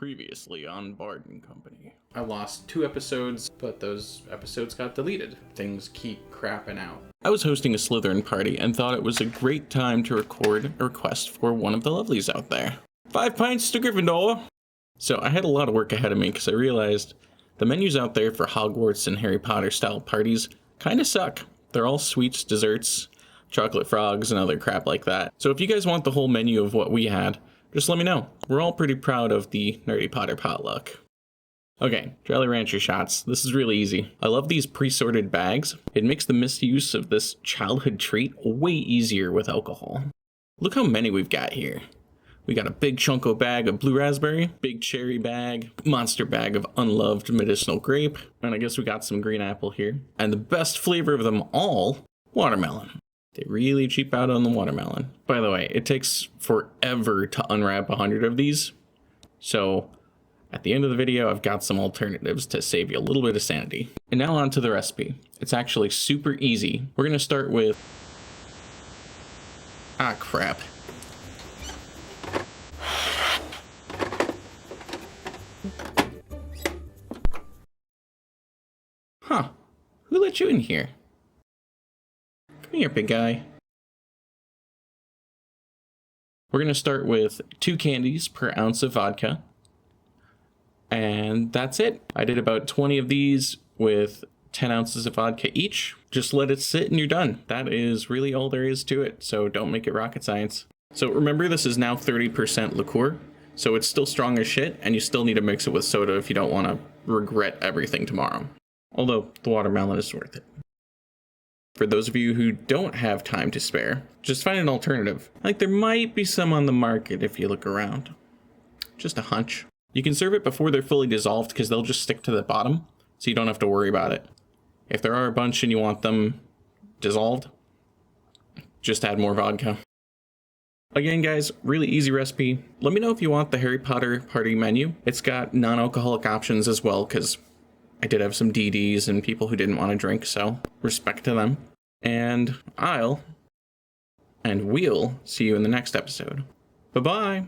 Previously on Barden Company. I lost 2 episodes, but those episodes got deleted. Things keep crapping out. I was hosting a Slytherin party and thought it was a great time to record a request for one of the lovelies out there. 5 pints to Gryffindor! So I had a lot of work ahead of me because I realized the menus out there for Hogwarts and Harry Potter style parties kind of suck. They're all sweets, desserts, chocolate frogs, and other crap like that. So if you guys want the whole menu of what we had, just let me know. We're all pretty proud of the Nerdy Potter potluck. Okay, Jolly Rancher shots. This is really easy. I love these pre-sorted bags. It makes the misuse of this childhood treat way easier with alcohol. Look how many we've got here. We got a big chunko bag of blue raspberry, big cherry bag, monster bag of unloved medicinal grape, and I guess we got some green apple here. And the best flavor of them all, watermelon. They really cheap out on the watermelon. By the way, it takes forever to unwrap 100 of these. So at the end of the video, I've got some alternatives to save you a little bit of sanity. And now on to the recipe. It's actually super easy. We're gonna start with... Ah, crap. Huh, who let you in here? Come here, big guy. We're going to start with 2 candies per ounce of vodka. And that's it. I did about 20 of these with 10 ounces of vodka each. Just let it sit and you're done. That is really all there is to it, so don't make it rocket science. So remember, this is now 30% liqueur, so it's still strong as shit, and you still need to mix it with soda if you don't want to regret everything tomorrow. Although the watermelon is worth it. For those of you who don't have time to spare, just find an alternative. Like, there might be some on the market if you look around. Just a hunch. You can serve it before they're fully dissolved because they'll just stick to the bottom, so you don't have to worry about it. If there are a bunch and you want them dissolved, just add more vodka. Again, guys, really easy recipe. Let me know if you want the Harry Potter party menu. It's got non-alcoholic options as well, because I did have some DDs and people who didn't want to drink, so respect to them. And we'll see you in the next episode. Bye-bye!